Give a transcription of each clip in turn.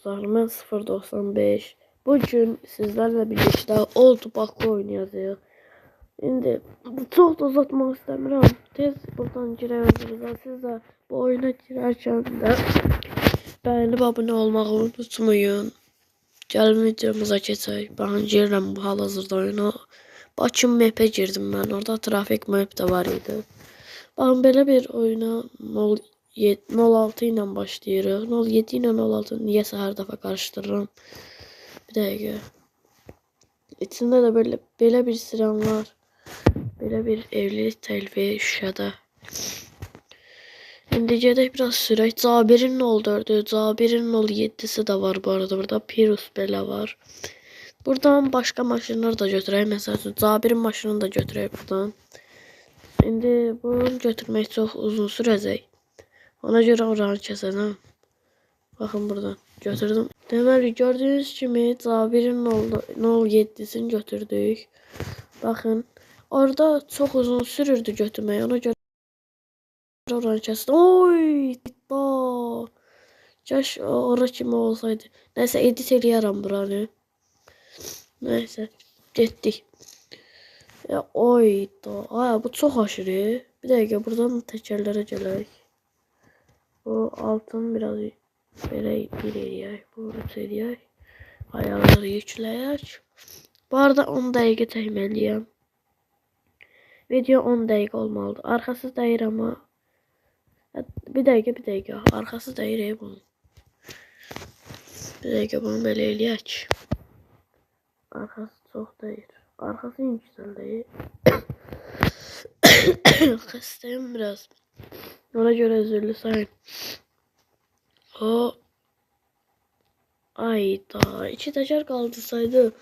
dostlarım, mən 095. Bugün sizlərlə birlikdə Old Baku oynayacağıq. İndi çox da uzatmaq istəmirəm. Tez buradan girək özünüzə. Siz də bu oyuna girərkən də bəyənib abunə olmağı unutmayın. Gəlin videomuza keçək. Ben girirəm bu hal-hazırda oyuna. Bakı map'e girdim mən. Orada trafik map də var idi. Bakın belə bir oyuna 06 ilə başlayırıq. 07 ilə 06 niyəsə hər dəfə qarışdırıram. Bir dəqiqə. İçində də belə bir siren var. Belə bir evlilik təklifi Şuşada. İndi gedək biraz sürək. Cabirin 04'ü, Cabirin 07'si də var bu arada. Burada Pirus belə var. Buradan başqa maşınlar da götürək. Məsəl üçün Cabirin maşınını da götürək buradan. İndi bunu götürmək çox uzun sürəcək. Ona görə oranı kəsəcəm. Baxın buradan götürdüm. Deməli gördüyünüz kimi Cabirin 07'sini götürdük. Baxın. Orada çok uzun sürürdü götürmək. Ona görə oranı kəsdim. Oy! Da. Kaş ora kimi olsaydı. Neyse edit eləyərəm buranı. Neyse getdik. Ya oy da. Ay bu çok aşırı. Bir dəqiqə buradan təkərlərə gələk. Bu altın biraz belə bir eləyək. Bu 3 eləyək. Ayaqları yükləyək. Bu arada 10 dəqiqə çəkməliyəm. Video 10 dəqiqə olmalıdır. Arxası dəyir amma. Bir dəqiqə. Arxası dəyir bunun. Bir dəqiqə bunu belə eləyək. Arxası çox dəyir. Arxası yüksəl dəyir. Xəstəyim biraz. Ona görə özürlü sayın. O. Ayda. 2 təkər qaldırsaydı.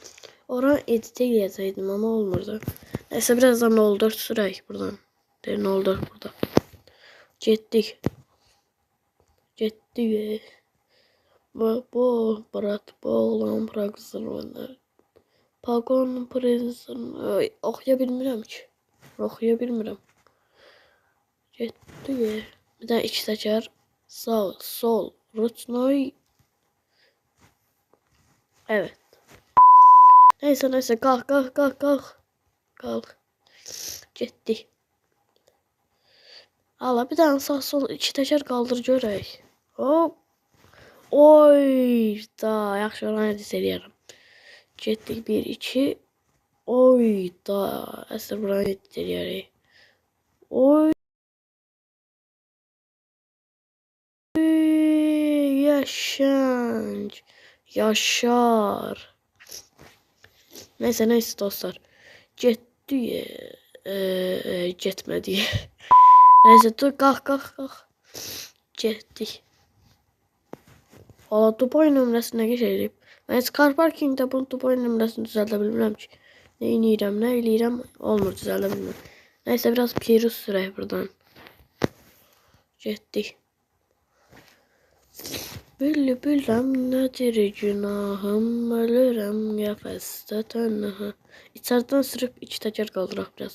Oran edit eləyəcəkdim ama olmurdu. Neyse birazdan 04 sürək buradan. Derin 04 burada. Getdik. Getdik. Bu brat, bu oğlan bıraksın. Pagon prinsin. Oxuya bilmirəm ki. Oxuya bilmirəm. Getdik. Bir dənə 2 təkər. Sağ, sol, rutnoy. Evet. Neyse kalk. Getdik. Hala bir dənə sağ sol 2 təkər qaldır görək. Hop. Oy da yaxşı oranı edit eləyərəm. Getdik 1 2. Oy da əsr buranı edit eləyərək. Oy. Yaşanc. Yaşar. Neyse dostlar. Getdik. Getmədik. Neyse dur qalx. Getdik. Valla Dubai nömrəsində geçəcəyik. Mən heç car parkingdə bunu Dubai nömrəsini düzəldə bilmirəm ki. Nə eləyirəm, olmur düzəldə bilmirəm. Neyse biraz Pirus sürək buradan. Getdik. Bülbüləm nədir günahım, ölürəm qəfəsdə tənha. İçərdən sürüb 2 təkər qaldıraq biraz.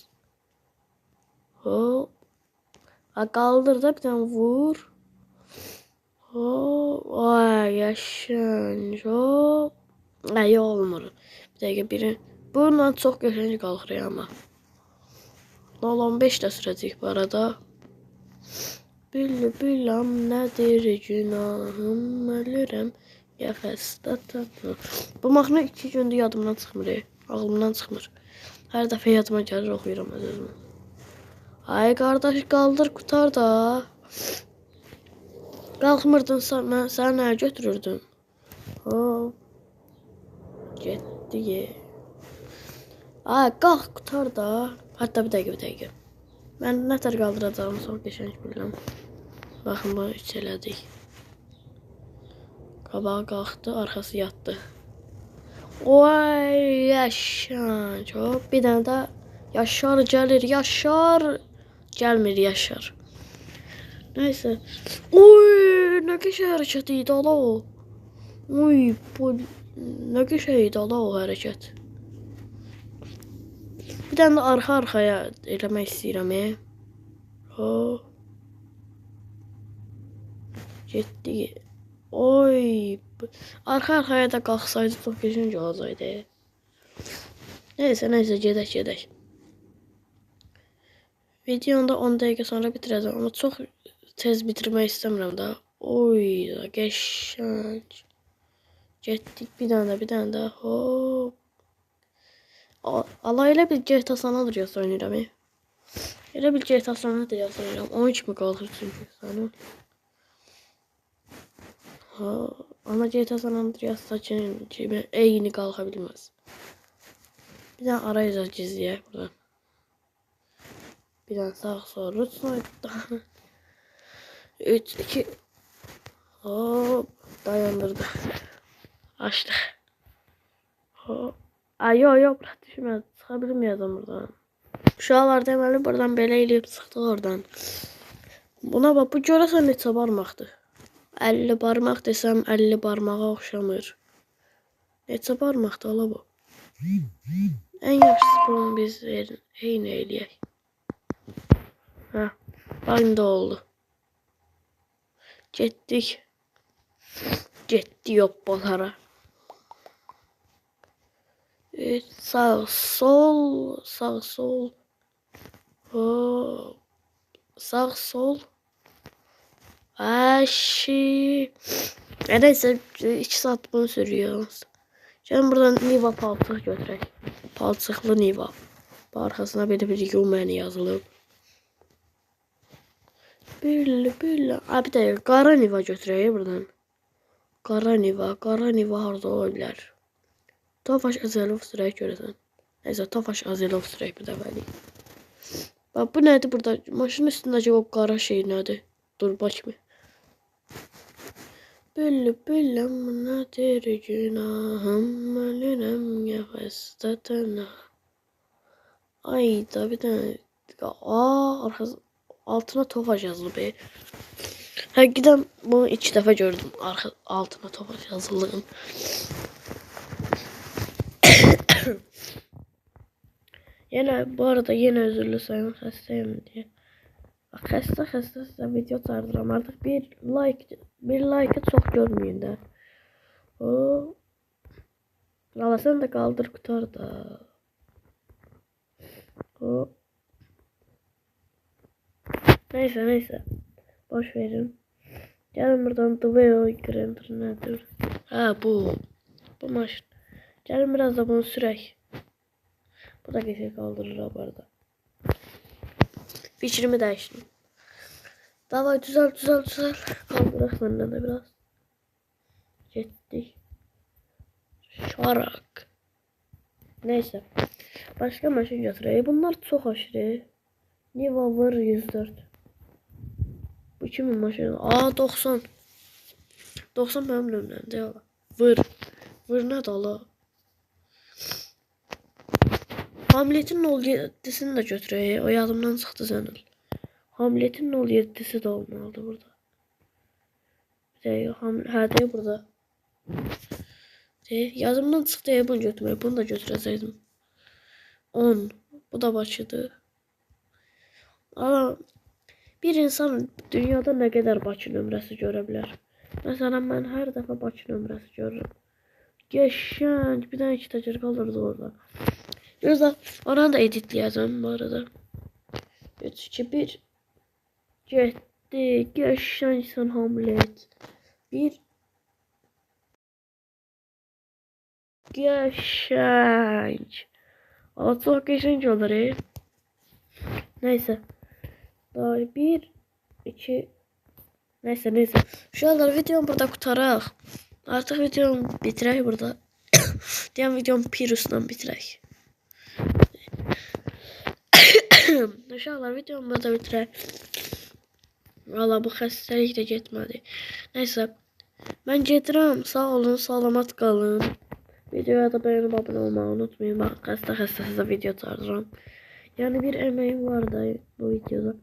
Hop. Qaldır da bir tane vur. Hop. Ay yaşanc. Hop. Ay olmur. Bir dəqiqə biri. Bununla çox qəşəng qalxırıq amma. 015 də sürəcək bu arada. Bülbüləm nədir günahım, ölürəm qəfəsdə tənha. Bu mahnı 2 gündür yadımdan çıxmır. Ağlımdan çıxmır. Hər dəfə yadıma gəlir oxuyuram özümü. Ay qardaş qaldır qutar da. Qalxmırdın mən səni nə götürürdüm? Hop. Getdik. Ay qalx qutar da. Hətta bir dəqiqə. Mən nətər qaldıracağımı çox qəşəng bilirəm. Baxın bunu 3 elədik. Qabağı qalxdı, arxası yatdı. Oy yaşanc. Hop bir dənə də Yaşar gəlir. Yaşar. Gəlmir Yaşar. Neyse. Oy nə qəşəng hərəkət idi ala o. Oy bu nə qəşəng idi ala o hərəkət. Bir dənə arxa-arxaya eləmək istəyirəm. Hop. Getdik. Oy. arka da qalxsaydı çox keçince olacaqdı. Neyse gedək. Videonu da 10 dəqiqə sonra bitirəcəm ama çox tez bitirmək istəmirəm da. Oy, qəşəng. Getdik bir dənə də. Hop. Allah elə bir GTA San Andreas oynayıram. Elə bir GTA San Andreas oynayıram. 13 mi qalxır çünki sana. Ha, ama GTA San Andreas kimi eyni qalxa bilməz. Bir dənə arayacaq gizləyək buradan. Bir dənə sağ sol rutsa. 3 2 hop dayandırdı. Açtık. Hop. Ay yo bırak düşmez. Çıkabilmeyeceğim buradan. Şu anlar deməli buradan belə eləyib çıxdıq oradan. Buna bak, bu görəsən neçə barmaqdır? 50 barmaq desəm 50 barmağa oxşamır. Neçə barmaqdır ala bu? En yaxşısı bunu biz verin. Eyni eləyək. Hə. Bax indi oldu. Getdik. Getdi yopbalara. Sağ sol. Hop. Sağ sol. Aşı. Neyse 2 saat bunu sürüyor. Şimdi buradan Niva palçıq götürək. Palçıqlı Niva. Arkasına belə bir Yumeni yazılıb. Böyle. Abi de qara Niva götürək buradan. Qara Niva harda ola bilər? Tofaş Azəlov sürək görəsən. Neyse Tofaş Azəlov sürək bir dəfəlik. Bak bu nədir burada? Maşının üstündəki o qara şey nədir? Dur bakma. Böyle nədir günahım, ölürəm nəfəstətənə. Ay da bir dənə. Arkası altına Tofaş yazılı be. Hakikaten bunu 2 defa gördüm. Altına Tofaş yazıldığını. Yine bu arada yine özürlü sayın hastayım diye. Bak hasta size video sardıram artık bir like'ı çok görmeyin de. O. Valla sen de kaldır kurtar da. O. Neyse. Boş verin. Gelin buradan Duveo Grander nedir? Ha bu maşın. Gelin biraz da bunu sürək. Bu da geçe kaldırır arada. Fikrimi değiştim. Davay düzel. Kaldırak senden de biraz. Getdik. Şarak. Neyse. Başka maşın götürək. Bunlar çok aşırı. Niva var 104. Bu kimin maşını? 90. 90 benim önümden değil mi? Vır ne dala? Hamlet'in ol 7'sini de götürək. O yadımdan çıxdı zənil. Hamlet'in ol 7'si de olmalıdır burada. Hə burada. Yazımdan çıxdı bunu götürmək. Bunu da götürəcəkdim. 10. Bu da Bakıdır. Ama bir insan dünyada ne kadar Bakı nömrəsi görə bilər? Mesela ben her defa Bakı nömrəsi görürüm. Geçen bir tane 2 təcər qalırdı orada. Gözlə oranı da editləyəcəm bu arada. 3 2 1 getdi. Geçen Hamlet. Bir geçen. Ama çok geçen olur. Neyse. Daha 1 2 Neyse. Şu anda videomu burada kurtaraq. Artık videomu bitirək burada. Diğer videomu Pirus'dan bitirək. İnşallah videomu burada bitirək. Valla bu xəstəlik də getmədi. Neyse. Ben gedirəm. Sağ olun, salamat qalın. Videoya da beğenip abone olmayı unutmayın. Bak xəstə sizə video çağırıram. Yani bir emeğim var da bu videoda.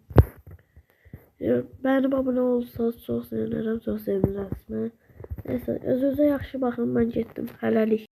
Beğenip abone olursanız çok sevinirim, çok sevinirəm. Neyse, özünüzə yaxşı baxın, mən getdim. Hələlik.